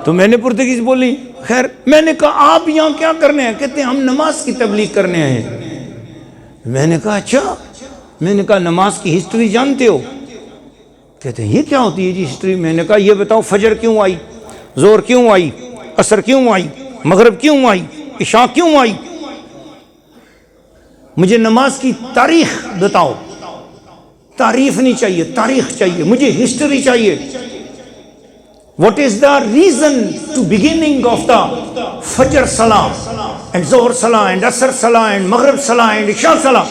تو میں نے پرتگیز بولی. خیر میں نے کہا آپ یہاں کیا کرنے ہیں؟ کہتے ہیں ہم نماز کی تبلیغ کرنے آئے ہیں. میں نے کہا اچھا. میں نے کہا نماز کی ہسٹری جانتے ہو؟ کہتے ہیں یہ کیا ہوتی ہے جی ہسٹری؟ میں نے کہا یہ بتاؤ فجر کیوں آئی، زور کیوں آئی، عصر کیوں آئی، مغرب کیوں آئی، عشاء کیوں آئی؟ مجھے نماز کی تاریخ بتاؤ. تعریف نہیں چاہیے، تاریخ چاہیے، مجھے ہسٹری چاہیے. What is the reason to beginning of the Fajr Salah and Zohar Salah and Asr Salah and Maghrib Salah and Isha Salah؟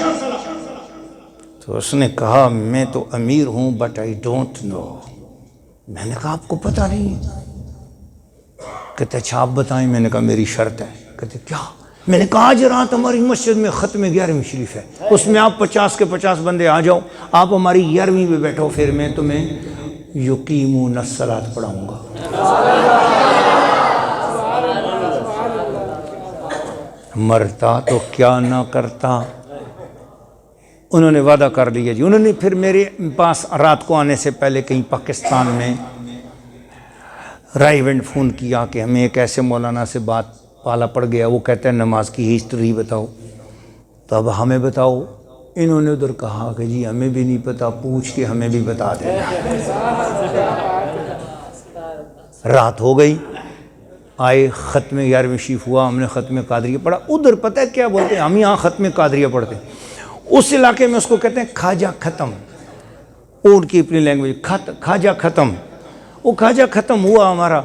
تو اس نے کہا میں تو امیر ہوں but I don't know. میں نے کہا آپ کو پتہ نہیں؟ کہتے اچھا آپ بتائیں. میں نے کہا میری شرط ہے. کہتے کیا؟ میں نے کہا آج رات ہماری مسجد میں ختم 11ویں شریف ہے، اس میں آپ 50 کے 50 بندے آ جاؤ، آپ ہماری 11ویں پہ بیٹھو، پھر میں تمہیں یقیمون الصلاۃ پڑھاؤں گا. مرتا تو کیا نہ کرتا. انہوں نے وعدہ کر لیا جی. انہوں نے پھر میرے پاس رات کو آنے سے پہلے کہیں پاکستان میں رائے ونڈ فون کیا کہ ہمیں ایک ایسے مولانا سے بات پالا پڑ گیا، وہ کہتے ہیں نماز کی ہسٹری بتاؤ. تو اب ہمیں بتاؤ. انہوں نے ادھر کہا کہ جی ہمیں بھی نہیں پتہ، پوچھ کے ہمیں بھی بتا دینا. رات ہو گئی، آئے، ختم 11ویں شریف ہوا، ہم نے ختم قادریہ پڑھا. ادھر پتہ ہے کیا بولتے ہیں؟ ہم یہاں ختم قادریہ پڑھتے ہیں، اس علاقے میں اس کو کہتے ہیں خواجہ ختم. ان کی اپنی لینگویج خواجہ ختم. وہ خواجہ ختم ہوا ہمارا،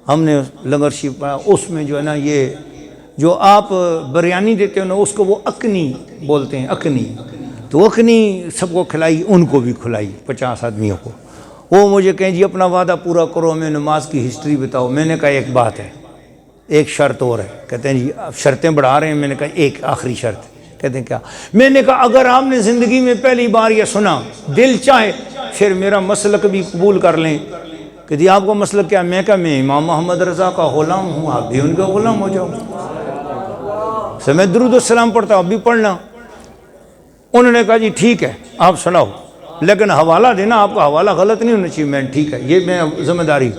ہم نے لنگر شریف پڑھا. اس میں جو ہے نا یہ جو آپ بریانی دیتے ہو نا اس کو وہ اکنی بولتے ہیں، اکنی. تو اکنی سب کو کھلائی، ان کو بھی کھلائی 50 آدمیوں کو. وہ مجھے کہیں جی اپنا وعدہ پورا کرو، ہمیں نماز کی ہسٹری بتاؤ. میں نے کہا ایک بات ہے، ایک شرط اور ہے. کہتے ہیں جی آپ شرطیں بڑھا رہے ہیں. میں نے کہا ایک آخری شرط. کہتے ہیں کیا؟ میں نے کہا اگر آپ نے زندگی میں پہلی بار یہ سنا، دل چاہے پھر میرا مسلک بھی قبول کر لیں. کہ جی آپ کو مسلک کیا؟ میں کہا میں امام محمد رضا کا غلام ہوں، آپ بھی ان کا غلام ہو جاؤ. میں درود السلام پڑھتا ہوں، اب بھی پڑھنا. انہوں نے کہا جی ٹھیک ہے آپ سناؤ، لیکن حوالہ دینا، آپ کا حوالہ غلط نہیں ہونا چاہیے. میں ٹھیک ہے، یہ میں ذمہ داری.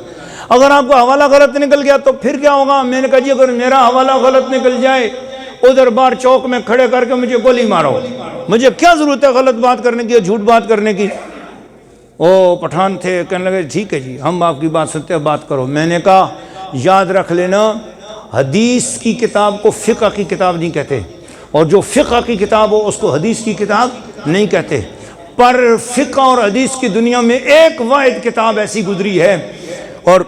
اگر آپ کا حوالہ غلط نکل گیا تو پھر کیا ہوگا؟ میں نے کہا جی اگر میرا حوالہ غلط نکل جائے ادھر بار چوک میں کھڑے کر کے مجھے گولی مارو، مجھے کیا ضرورت ہے غلط بات کرنے کی، جھوٹ بات کرنے کی. وہ پٹھان تھے، کہنے لگے ٹھیک ہے جی ہم آپ کی بات سنتے ہیں، بات کرو. میں نے کہا یاد رکھ لینا، حدیث کی کتاب کو فقہ کی کتاب نہیں کہتے، اور جو فقہ کی کتاب ہو اس کو حدیث کی کتاب نہیں کہتے. پر فقہ اور حدیث کی دنیا میں ایک واحد کتاب ایسی گزری ہے، اور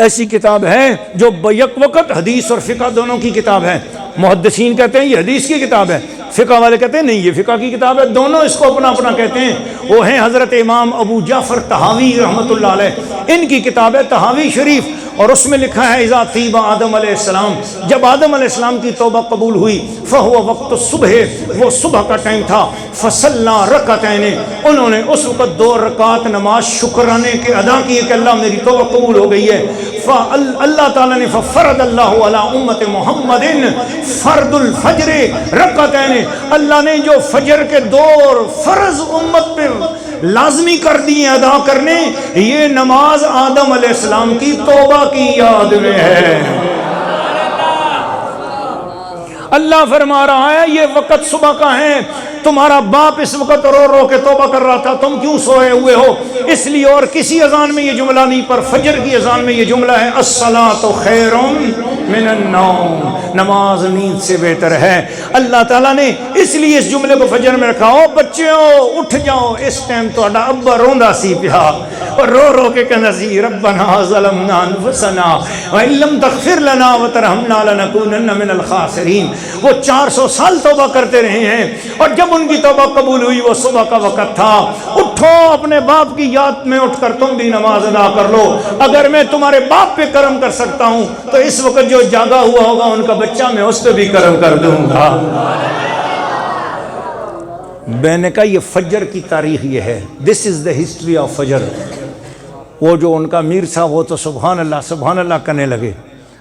ایسی کتاب ہے جو بیک وقت حدیث اور فقہ دونوں کی کتاب ہے. محدثین کہتے ہیں یہ حدیث کی کتاب ہے، فقہ والے کہتے ہیں نہیں یہ فقہ کی کتاب ہے. دونوں اس کو اپنا اپنا کہتے ہیں. وہ ہیں حضرت امام ابو جعفر طحاوی رحمۃ اللہ علیہ، ان کی کتاب ہے طحاوی شریف، اور اس میں لکھا ہے اذا طیب آدم علیہ السلام، جب آدم علیہ السلام کی توبہ قبول ہوئی، فہو وقت الصبح، وہ صبح کا ٹائم تھا، فصلی رکعتین، انہوں نے اس وقت 2 رکعت نماز شکرانے کے ادا کیے کہ اللہ میری توبہ قبول ہو گئی ہے. اللہ تعالیٰ نے ففرض اللہ علی امت محمد فرض الفجر رکعتین، اللہ نے جو فجر کے 2 فرض امت پہ لازمی کر دی ہیں ادا کرنے، یہ نماز آدم علیہ السلام کی توبہ کی یاد میں ہے. اللہ فرما رہا ہے یہ وقت صبح کا ہے، تمہارا باپ اس وقت رو رو کے توبہ کر رہا تھا، تم کیوں سوئے ہوئے ہو؟ اس لیے اور کسی اذان میں یہ جملہ نہیں، پر فجر کی اذان میں یہ جملہ ہے الصلاۃ خیر من النوم، نماز نیند سے بہتر ہے. اللہ تعالیٰ نے اس لیے اس جملے کو فجر میں رکھا. ہو بچیوں اٹھ جاؤ، اس ٹائم تہاڈا ابا روندا سی پیا، اور رو رو کے کہنا سی ربنا ظلمنا انفسنا وان لم تغفر لنا وترحمنا لنکونن من الخاسرین. وہ 400 سال توبہ کرتے رہے ہیں، اور جب ان کی توبہ قبول ہوئی وہ صبح کا وقت تھا. اٹھو، اپنے باپ کی یاد میں اٹھ کر تم بھی نماز ادا کر لو. اگر میں تمہارے باپ پہ کرم کر سکتا ہوں تو اس وقت جو جاگا ہوا ہوگا ان کا بچہ میں اس پہ بھی کرم کر دوں گا. میں نے کہا یہ فجر کی تاریخ یہ ہے، دس از دا ہسٹری آف فجر. وہ جو ان کا میر صاحب وہ تو سبحان اللہ کرنے لگے.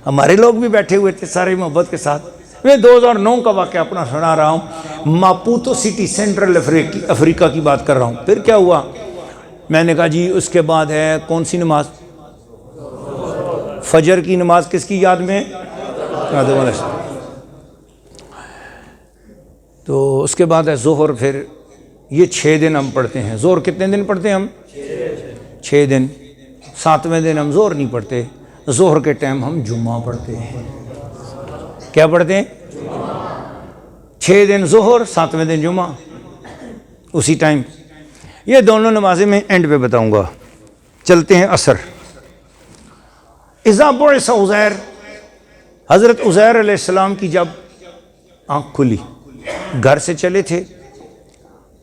ہمارے لوگ بھی بیٹھے ہوئے تھے سارے محبت کے ساتھ. میں 2009 کا واقعہ اپنا سنا رہا ہوں. ماپوتو سٹی سینٹرل افریقہ کی بات کر رہا ہوں. پھر کیا ہوا؟ میں نے کہا جی اس کے بعد ہے کون سی نماز؟ فجر کی نماز کس کی یاد میں؟ آدم علیہ السلام۔ تو اس کے بعد ہے ظہر، پھر یہ 6 دن ہم پڑھتے ہیں۔ ظہر کتنے دن پڑھتے ہیں ہم؟ 6 دن۔ 7ویں دن ہم ظہر نہیں پڑھتے، ظہر کے ٹائم ہم جمعہ پڑھتے ہیں۔ کیا پڑھتے ہیں؟ 6 دن ظہر، 7ویں دن جمعہ، اسی ٹائم۔ یہ دونوں نمازیں میں اینڈ پہ بتاؤں گا۔ چلتے ہیں عصر۔ اذا بعث عزیر، حضرت عزیر علیہ السلام کی جب آنکھ کھلی، گھر سے چلے تھے،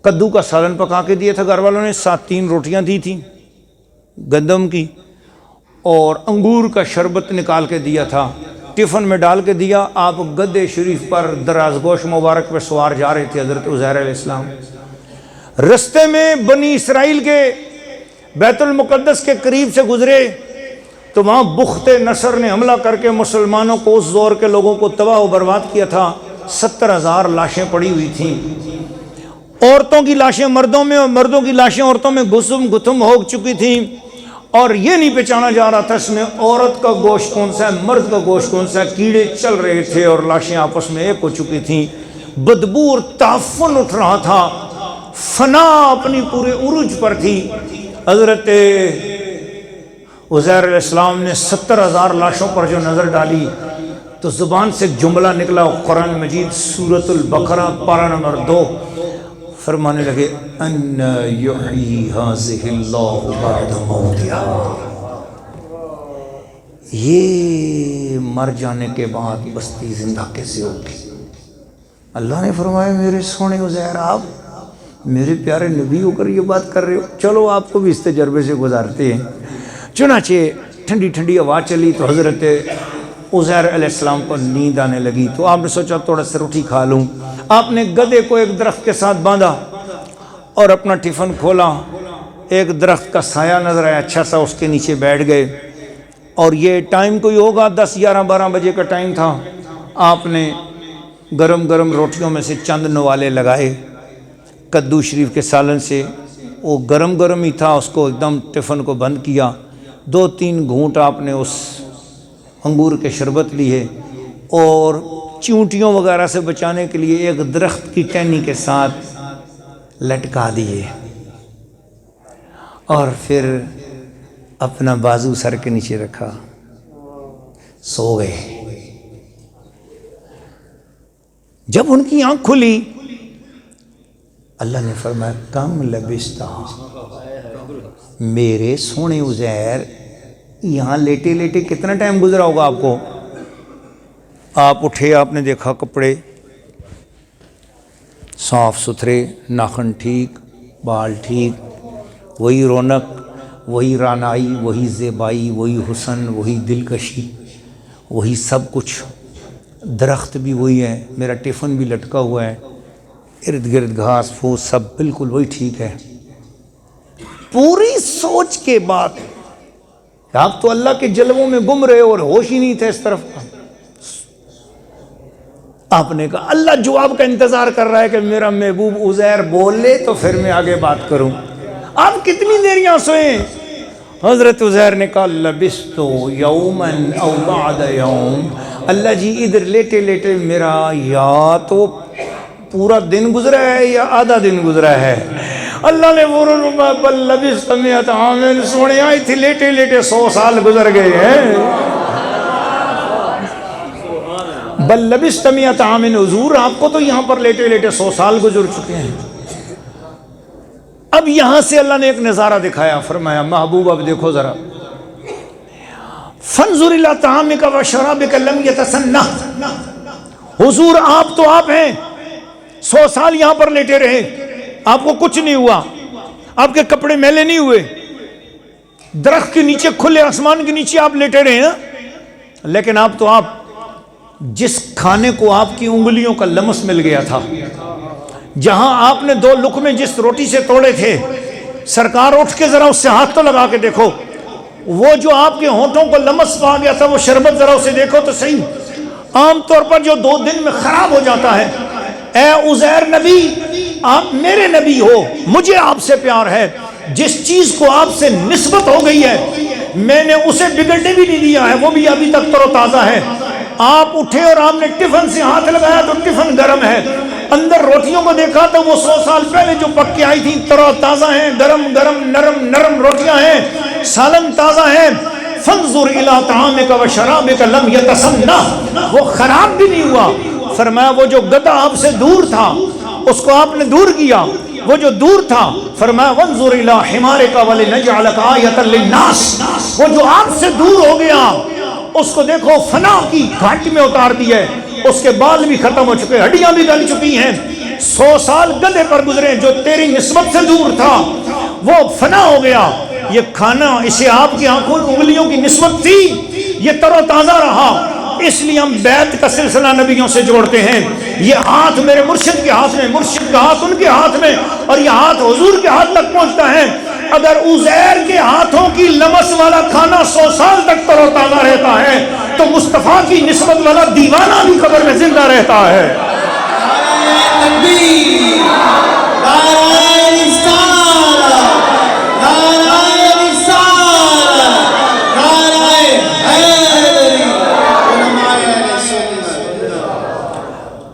کدو کا سالن پکا کے دیا تھا گھر والوں نے، ساتھ 3 روٹیاں دی تھیں گندم کی، اور انگور کا شربت نکال کے دیا تھا، ٹفن میں ڈال کے دیا۔ آپ گدے شریف پر دراز گوش مبارک پہ سوار جا رہے تھے حضرت عزیر علیہ السلام۔ رستے میں بنی اسرائیل کے بیت المقدس کے قریب سے گزرے تو وہاں بخت نصر نے حملہ کر کے مسلمانوں کو، اس دور کے لوگوں کو تباہ و برباد کیا تھا۔ 70,000 لاشیں پڑی ہوئی تھیں، عورتوں کی لاشیں مردوں میں اور مردوں کی لاشیں عورتوں میں گتھم ہو چکی تھیں، اور یہ نہیں پہچانا جا رہا تھا اس میں عورت کا گوشت کون سا ہے، مرد کا گوشت کون سا ہے۔ کیڑے چل رہے تھے اور لاشیں آپس میں ایک ہو چکی تھیں، بدبو اور تعفن اٹھ رہا تھا، فنا اپنی پورے عروج پر تھی۔ حضرت عزیر علیہ السلام نے 70,000 لاشوں پر جو نظر ڈالی تو زبان سے ایک جملہ نکلا، قرآن مجید سورۃ البقرہ پارہ نمبر 2، فرمانے لگے ان یحیی ھذہ اللہ بعد موتہا، یہ مر جانے کے بعد بستی زندہ کیسے ہوگی؟ اللہ نے فرمایا میرے سونے عزیر، آپ میرے پیارے نبی ہو کر یہ بات کر رہے ہو؟ چلو آپ کو بھی اس تجربے سے گزارتے ہیں۔ چنانچہ ٹھنڈی ٹھنڈی ہوا چلی تو حضرت عزیر علیہ السلام کو نیند آنے لگی، تو آپ نے سوچا تھوڑا سا روٹی کھا لوں۔ آپ نے گدھے کو ایک درخت کے ساتھ باندھا اور اپنا ٹفن کھولا، ایک درخت کا سایہ نظر آیا اچھا سا، اس کے نیچے بیٹھ گئے، اور یہ ٹائم کوئی ہوگا 10 11 12 بجے کا ٹائم تھا۔ آپ نے گرم گرم روٹیوں میں سے چند نوالے لگائے کدو شریف کے سالن سے، وہ گرم گرم ہی تھا، اس کو ایک دم ٹفن کو بند کیا، 2-3 گھونٹ آپ نے اس انگور کے شربت لیے، اور چونٹیوں وغیرہ سے بچانے کے لیے ایک درخت کی ٹہنی کے ساتھ لٹکا دیے، اور پھر اپنا بازو سر کے نیچے رکھا، سو گئے۔ جب ان کی آنکھ کھلی اللہ نے فرمایا کم لبثتا، میرے سونے عزیر یہاں لیٹے لیٹے کتنا ٹائم گزرا ہوگا آپ کو؟ آپ اٹھے، آپ نے دیکھا کپڑے صاف ستھرے، ناخن ٹھیک، بال ٹھیک، وہی رونق، وہی رانائی، وہی زیبائی، وہی حسن، وہی دلکشی، وہی سب کچھ، درخت بھی وہی ہے، میرا ٹفن بھی لٹکا ہوا ہے، ارد گرد گھاس پھوس سب بالکل وہی ٹھیک ہے۔ پوری سوچ کے بعد آپ تو اللہ کے جلووں میں گم رہے اور ہوش ہی نہیں تھے اس طرف کا۔ آپ نے کہا اللہ جواب کا انتظار کر رہا ہے کہ میرا محبوب عزیر بول لے تو پھر میں آگے بات کروں۔ آپ کتنی دیر یہاں سوئیں؟ حضرت عزیر نے کہا لبثت یوما او بعد یوم، اللہ جی ادھر لیٹے لیٹے میرا یا تو پورا دن گزرا ہے یا آدھا دن گزرا ہے۔ اللہ نے بل لبثت مئۃ عام، سونے آئی تھی لیٹے لیٹے 100 سال گزر گئے ہیں۔ بل لبثت مئۃ عام، حضور آپ کو تو یہاں پر لیٹے لیٹے 100 سال گزر چکے ہیں۔ اب یہاں سے اللہ نے ایک نظارہ دکھایا، فرمایا محبوب اب دیکھو ذرا، فانظر الی طعامک و شرابک لم یتسنہ، حضور آپ تو آپ ہیں، 100 سال یہاں پر لیٹے رہے، آپ کو کچھ نہیں ہوا، آپ کے کپڑے میلے نہیں ہوئے، درخت کے نیچے کھلے آسمان کے نیچے آپ لیٹے رہے ہیں، لیکن آپ تو آپ، جس کھانے کو آپ کی انگلیوں کا لمس مل گیا تھا، جہاں آپ نے 2 لقمے جس روٹی سے توڑے تھے، سرکار اٹھ کے ذرا اس سے ہاتھ تو لگا کے دیکھو، وہ جو آپ کے ہونٹوں کو لمس پا گیا تھا وہ شربت ذرا اسے دیکھو تو صحیح، عام طور پر جو 2 دن میں خراب ہو جاتا ہے۔ اے عزیر نبی، آپ میرے نبی ہو، مجھے آپ سے پیار ہے، جس چیز کو آپ سے نسبت ہو گئی ہے میں نے اسے بگڑنے بھی نہیں دیا ہے، وہ بھی ابھی تک تر و تازہ ہے۔ آپ اٹھے اور آپ نے ٹفن سے ہاتھ لگایا تو ٹفن گرم ہے، اندر روٹیوں کو دیکھا تو وہ 100 سال پہلے جو پک کے آئی تھی تر و تازہ ہیں، گرم گرم نرم نرم روٹیاں ہیں، سالن تازہ ہے۔ فانظر الی طعامک و شرابک لم یتسنہ، وہ خراب بھی نہیں ہوا۔ فرمایا وہ جو گدھا آپ سے دور تھا اس کو آپ نے دور کیا، وہ جو دور تھا فرمایا وانظر الی حمارک ولنجعلک آیۃ للناس، وہ جو آپ سے دور ہو گیا اس کو دیکھو فنا کی گھاٹی میں اتار دیا ہے، اس کے بال بھی ختم ہو چکے، ہڈیاں بھی گل چکی ہیں۔ 100 سال گدھے پر گزرے، جو تیری نسبت سے دور تھا وہ فنا ہو گیا۔ یہ کھانا اسے آپ کی آنکھوں انگلیوں کی نسبت تھی، یہ تر و تازہ رہا، اس لیے ہم بیعت کا سلسلہ نبیوں سے جوڑتے ہیں۔ یہ ہاتھ میرے مرشد کے ہاتھ میں، مرشد کا ہاتھ ان کے ہاتھ میں، اور یہ ہاتھ حضور کے ہاتھ تک پہنچتا ہے۔ اگر عزیر کے ہاتھوں کی لمس والا کھانا 100 سال تک تر و تازہ رہتا ہے تو مصطفیٰ کی نسبت والا دیوانہ بھی قبر میں زندہ رہتا ہے۔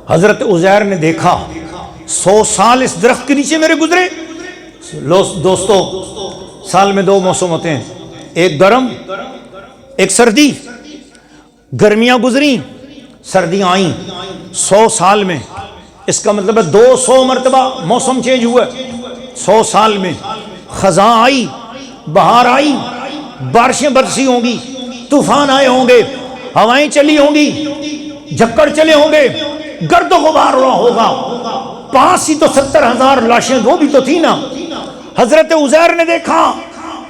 حضرت عزیر نے دیکھا 100 سال اس درخت کے نیچے میرے گزرے۔ دوستو سال میں 2 موسم ہوتے ہیں، ایک گرم ایک سردی۔ گرمیاں گزری، سردیاں آئیں 100 سال میں، اس کا مطلب ہے 200 مرتبہ موسم چینج ہوا ہے 100 سال میں۔ خزاں آئی، بہار آئی، بارشیں برسی ہوں گی، طوفان آئے ہوں گے، ہوائیں چلی ہوں گی، جھکڑ چلے ہوں گے، گرد و غبار اڑا ہوگا۔ پاس ہی تو 70,000 لاشیں وہ بھی تو تھی نا۔ حضرت عزیر نے دیکھا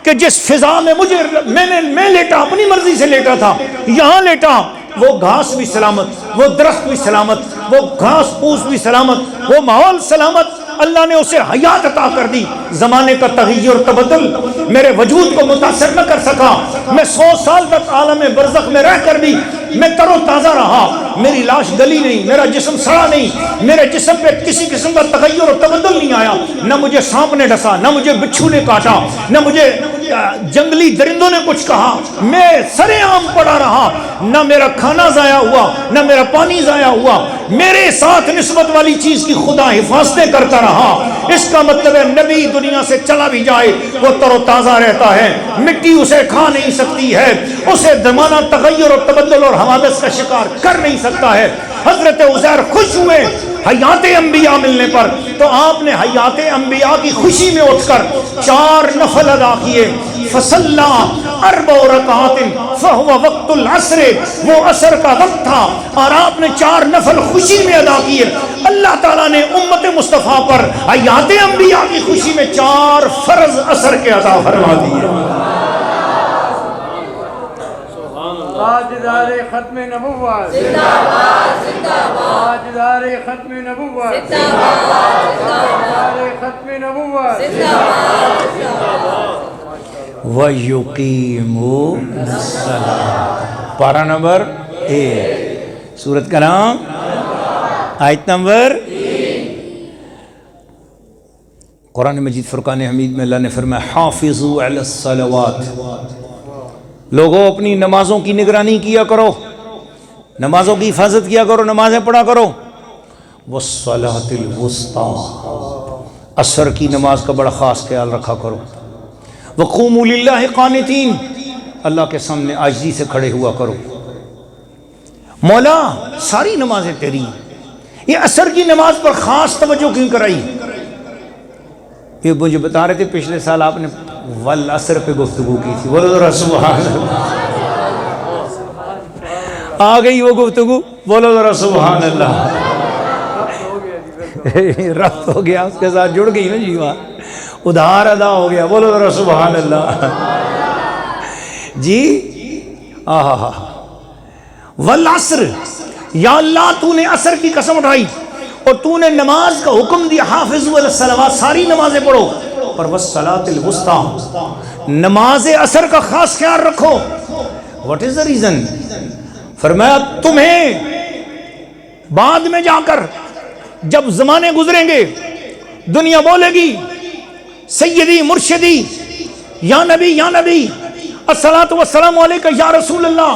کہ جس فضا میں میں لیٹا، اپنی مرضی سے لیٹا تھا، یہاں لیٹا، وہ گھاس بھی سلامت، وہ درخت بھی سلامت، وہ گھاس پھوس بھی سلامت، وہ ماحول سلامت۔ اللہ نے اسے حیات عطا کر دی۔ زمانے کا تغیر اور تبدل میرے وجود کو متاثر نہ کر سکا۔ میں 100 سال تک عالم برزخ میں رہ کر بھی میں تر و تازہ رہا، میری لاش گلی نہیں، میرا جسم سڑا نہیں، میرے جسم پہ کسی قسم کا تغیر اور تبدل نہیں آیا، نہ مجھے سانپ نے ڈسا، نہ مجھے بچھو نے کاٹا، نہ مجھے جنگلی درندوں نے کچھ کہا، میں سرے عام پڑا رہا، نہ میرا کھانا ضائع ہوا، نہ میرا پانی ضائع ہوا، میرے ساتھ نسبت والی چیز کی خدا حفاظتیں کرتا رہا۔ اس کا مطلب ہے نبی دنیا سے چلا بھی جائے وہ تر و تازہ رہتا ہے، مٹی اسے کھا نہیں سکتی ہے، اسے زمانہ تغیر اور تبدل اور حوادث کا شکار کر نہیں سکتا ہے۔ حضرت عزیر خوش ہوئے حیات انبیاء ملنے پر، تو آپ نے حیات انبیاء کی خوشی میں اٹھ کر 4 نفل ادا کیے۔ فصلی 4 رکعات فہو وقت العصر، وہ عصر کا وقت تھا اور آپ نے 4 نفل خوشی میں ادا کیے۔ اللہ تعالیٰ نے امت مصطفیٰ پر حیات انبیاء کی خوشی میں 4 فرض عصر کے عطا فرما دیے۔ تاجدار ختم نبوت زندہ باد، زندہ باد، تاجدار ختم نبوت زندہ باد، تاجدار ختم نبوت زندہ باد، زندہ باد۔ وَيُقِيمُونَ الصَّلَاةَ، پارہ نمبر 1، سورت کا نام آیت نمبر 3۔ قرآن مجید فرقان حمید میں اللہ نے فرمایا حافظوا علی الصلوات، لوگوں اپنی نمازوں کی نگرانی کیا کرو، نمازوں کی حفاظت کیا کرو، نمازیں پڑھا کرو۔ والصلاۃ الوسطیٰ، عصر کی نماز کا بڑا خاص خیال رکھا کرو۔ وقوموا للہ قانتین، اللہ کے سامنے عاجزی سے کھڑے ہوا کرو۔ مولا ساری نمازیں تیری، یہ عصر کی نماز پر خاص توجہ کیوں کرائی؟ یہ مجھے بتا رہے تھے پچھلے سال آپ نے والعصر پہ گفتگو کی تھی، بولو ذرا سبحان اللہ، آ گئی وہ گفتگو، بولو ذرا سبحان اللہ، ربط ہو گیا، اس کے ساتھ جڑ گئی نا جی، وہاں ادھار ادا ہو گیا، بولو ذرا سبحان اللہ جی۔ آہا، والعصر، یا اللہ تو نے عصر کی قسم اٹھائی اور تو نے نماز کا حکم دیا، حافظوا علی الصلوات، ساری نمازیں پڑھو، پر والصلاۃ الوسطیٰ، نماز عصر کا خاص خیال رکھو۔ What is the reason? فرمایا تمہیں بعد میں جا کر جب زمانے گزریں گے، دنیا بولے گی سیدی مرشدی یا نبی یا نبی، الصلاۃ والسلام علیک یا رسول اللہ.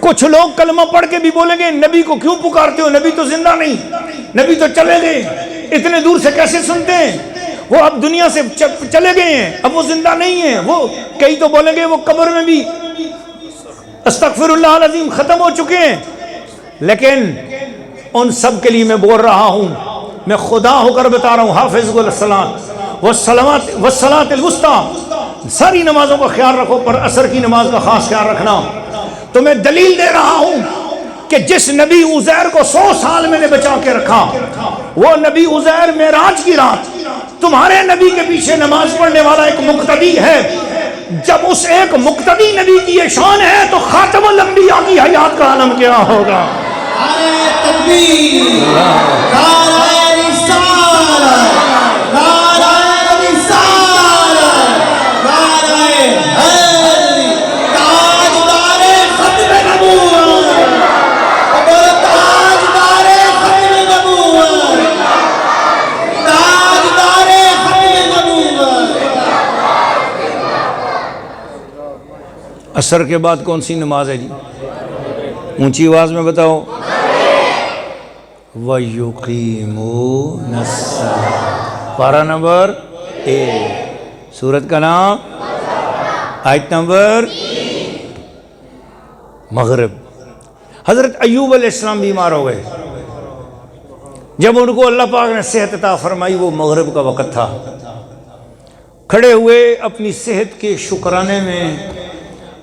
کچھ لوگ کلمہ پڑھ کے بھی بولیں گے نبی کو کیوں پکارتے ہو، نبی تو زندہ نہیں، نبی تو چلے گئے، اتنے دور سے کیسے سنتے ہیں، وہ اب دنیا سے چلے گئے ہیں، اب وہ زندہ نہیں ہیں. وہ کئی تو بولیں گے وہ قبر میں بھی استغفر اللہ العظیم ختم ہو چکے ہیں. لیکن ان سب کے لیے میں بول رہا ہوں، میں خدا ہو کر بتا رہا ہوں، حافظ الصلاۃ والصلاۃ الوسطیٰ، ساری نمازوں کا خیال رکھو، پر عصر کی نماز کا خاص خیال رکھنا. تو میں دلیل دے رہا ہوں کہ جس نبی عزیر کو 100 سال میں نے بچا کے رکھا، وہ نبی عزیر معراج کی رات تمہارے نبی کے پیچھے نماز پڑھنے والا ایک مقتدی ہے. جب اس ایک مقتدی نبی کی یہ شان ہے تو خاتم الانبیاء کی حیات کا عالم کیا ہوگا. تکبیر، نعرہ رسالت، نعرہ رسالت، نعرہ حیدری، تاجدار ختم نبوت، اور تاجدار ختم نبوت، تاجدار ختم نبوت. عصر کے بعد کون سی نماز ہے جی؟ اونچی آواز میں بتاؤ. وَيُقِيمُونَ الصَّلَاةَ، پارہ نمبر 1، سورت کا نام، آیت نمبر 3، مغرب. حضرت ایوب علیہ السلام بیمار ہو گئے. جب ان کو اللہ پاک نے صحت عطا فرمائی، وہ مغرب کا وقت تھا. کھڑے ہوئے اپنی صحت کے شکرانے میں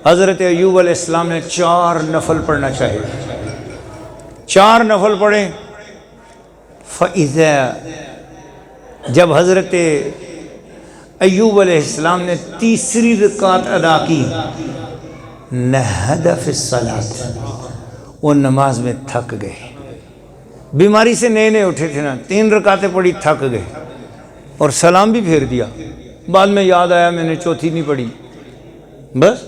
حضرت ایوب علیہ السلام نے 4 نفل پڑھنا چاہیے. 4 نفل پڑھیں. فَإِذَا، جب حضرت ایوب علیہ السلام نے تیسری رکعت ادا کی، نَهَدَ فِي الصَّلَاةِ، وہ نماز میں تھک گئے. بیماری سے نئے نئے اٹھے تھے نا، 3 رکعتیں پڑھی، تھک گئے اور سلام بھی پھیر دیا. بعد میں یاد آیا میں نے چوتھی نہیں پڑھی. بس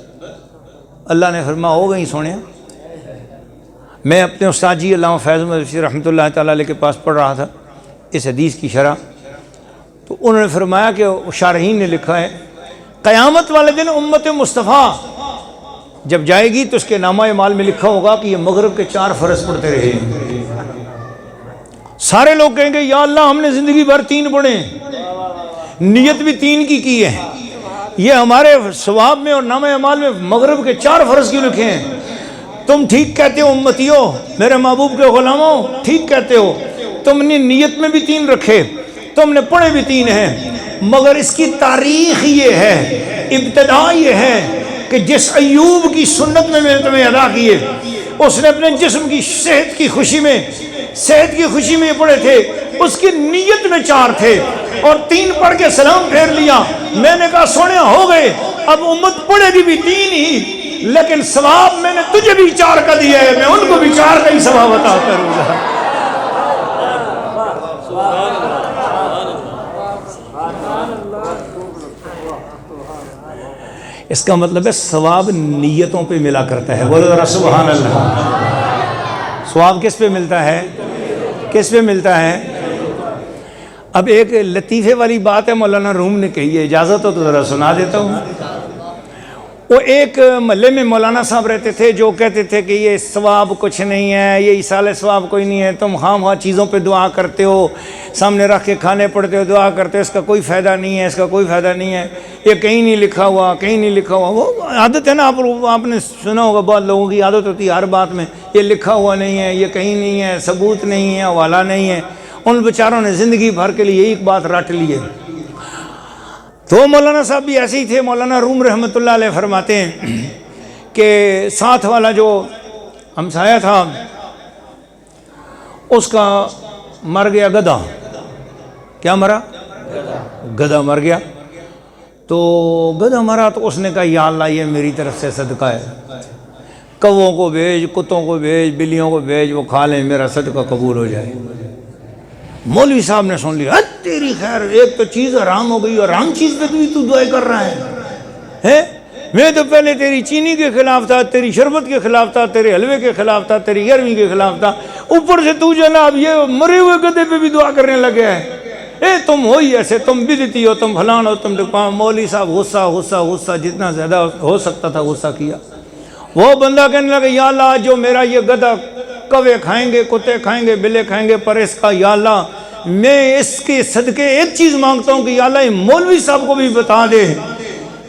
اللہ نے فرمایا ہو گئی سونے. میں اپنے استاد جی علامہ فیض احمد رشید رحمۃ اللہ تعالیٰ علیہ کے پاس پڑھ رہا تھا اس حدیث کی شرح، تو انہوں نے فرمایا کہ شارحین نے لکھا ہے قیامت والے دن امت مصطفیٰ جب جائے گی تو اس کے نامہ اعمال میں لکھا ہوگا کہ یہ مغرب کے 4 فرض پڑھتے رہے. سارے لوگ کہیں گے یا اللہ ہم نے زندگی بھر 3 پڑھے، نیت بھی 3 کی ہے، یہ ہمارے ثواب میں اور نامہ اعمال میں مغرب کے 4 فرض کیوں لکھے ہیں؟ تم ٹھیک کہتے ہو امتیوں، میرے محبوب کے غلاموں، ٹھیک کہتے ہو. تم نے نیت میں بھی 3 رکھے، تم نے پڑھے بھی 3 ہیں، مگر اس کی تاریخ یہ ہے، ابتدا یہ ہے کہ جس ایوب کی سنت میں نے تمہیں ادا کیے، اس نے اپنے جسم کی صحت کی خوشی میں پڑھے تھے، اس کی نیت میں 4 تھے اور 3 پڑھ کے سلام پھیر لیا. میں نے کہا سونے ہو گئے، اب امت پڑھے گی بھی 3 ہی، لیکن ثواب میں نے تجھے بھی 4 کا دیا ہے، میں ان کو بھی 4 کا ہی ثواب عطا کروں گا. اس کا مطلب ہے ثواب نیتوں پہ ملا کرتا ہے. بولو ذرا سبحان اللہ. ثواب کس پہ ملتا ہے؟ کس پہ ملتا ہے؟ اب ایک لطیفے والی بات ہے مولانا روم نے کہی ہے، اجازت ہو تو ذرا سنا دیتا ہوں. وہ ایک محلے میں مولانا صاحب رہتے تھے جو کہتے تھے کہ یہ ثواب کچھ نہیں ہے، یہ ایصال ثواب کوئی نہیں ہے، تم خام خواہ چیزوں پہ دعا کرتے ہو، سامنے رکھ کے کھانے پڑتے ہو، دعا کرتے ہو، اس کا کوئی فائدہ نہیں ہے، اس کا کوئی فائدہ نہیں ہے، یہ کہیں نہیں لکھا ہوا، کہیں نہیں لکھا ہوا. وہ عادت ہے نا، آپ نے سنا ہوگا، بہت لوگوں کی عادت ہوتی ہے ہر بات میں یہ لکھا ہوا نہیں ہے، یہ کہیں نہیں ہے، ثبوت نہیں ہے، حوالہ نہیں ہے. ان بیچاروں نے زندگی بھر کے لیے ایک بات رٹ لی ہے. تو مولانا صاحب بھی ایسے ہی تھے. مولانا روم رحمۃ اللہ علیہ فرماتے ہیں کہ ساتھ والا جو ہمسایہ تھا اس کا مر گیا گدھا. کیا مرا؟ گدھا مر گیا. تو گدھا مرا تو اس نے کہا یا اللہ یہ میری طرف سے صدقہ ہے، کووں کو بھیج، کتوں کو بھیج، بلیوں کو بھیج، وہ کھا لیں، میرا صدقہ قبول ہو جائے. مولوی صاحب نے سن لیا، تیری خیر، ایک تو چیز حرام ہو گئی اور حرام چیز پہ تو دعائیں کر رہا ہے. میں تو پہلے تیری چینی کے خلاف تھا، تیری شربت کے خلاف تھا، تیرے حلوے کے خلاف تھا، تیری گرمی کے خلاف تھا، اوپر سے تو جناب یہ مرے ہوئے گدھے پہ بھی دعا کرنے لگا ہے. اے تم ہو ہی ایسے، تم بدعتی ہو، تم فلان ہو، تم مولوی صاحب غصہ غصہ غصہ جتنا زیادہ ہو سکتا تھا غصہ کیا۔ وہ بندہ کہنے لگا یا اللہ جو میرا یہ گدھا کوے کھائیں گے، کتے کھائیں گے، بلے کھائیں گے، پر اس کا یا اللہ میں اس کے صدقے ایک چیز مانگتا ہوں کہ یا اللہ مولوی صاحب کو بھی بتا دے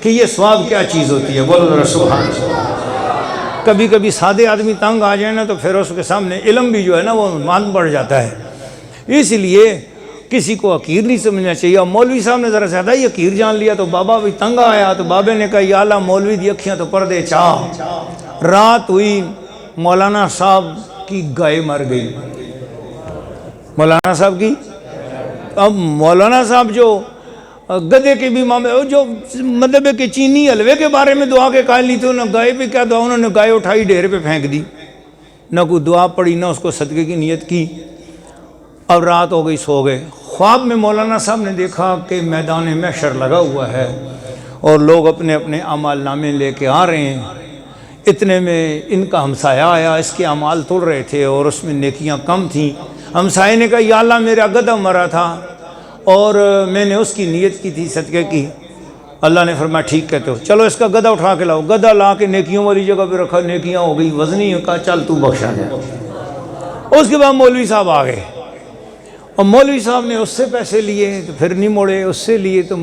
کہ یہ ثواب کیا چیز ہوتی ہے۔ بولو ذرا سبحان اللہ۔ کبھی کبھی سادے آدمی تنگ آ جائیں نا تو پھر اس کے سامنے علم بھی جو ہے نا وہ مان پڑ جاتا ہے، اس لیے کسی کو حقیر نہیں سمجھنا چاہیے۔ اور مولوی صاحب نے ذرا زیادہ ہی حقیر جان لیا تو بابا بھی تنگ آیا، تو بابے نے کہا یا اللہ مولوی دی اکھیاں تو پردے چاہ۔ رات ہوئی، مولانا صاحب کی گائے مر گئی، مولانا صاحب کی۔ اب مولانا صاحب جو گدے کے بھی معاملے، جو مطلب کہ چینی حلوے کے بارے میں دعا کے قائل نہیں تھے، انہوں نے گائے پہ کیا دعا، انہوں نے گائے اٹھائی ڈھیر پہ پھینک دی، نہ کوئی دعا پڑی نہ اس کو صدقے کی نیت کی۔ اب رات ہو گئی، سو گئے۔ خواب میں مولانا صاحب نے دیکھا کہ میدان محشر لگا ہوا ہے اور لوگ اپنے اپنے اعمال نامے لے کے آ رہے ہیں۔ اتنے میں ان کا ہمسایہ آیا، اس کے اعمال تل رہے تھے اور اس میں نیکیاں کم تھیں۔ ہمسائے نے کہا یا اللہ میرا گدھا مرا تھا اور میں نے اس کی نیت کی تھی صدقے کی۔ اللہ نے فرمایا ٹھیک کہتے ہو، چلو اس کا گدھا اٹھا کے لاؤ۔ گدھا لا کے نیکیوں والی جگہ پہ رکھا، نیکیاں ہو گئی وزنی، کہا چل تو بخشا جائے۔ اس کے بعد مولوی صاحب آ گئے اور مولوی صاحب نے اس سے پیسے لیے تو پھر نہیں موڑے، اس سے لیے تو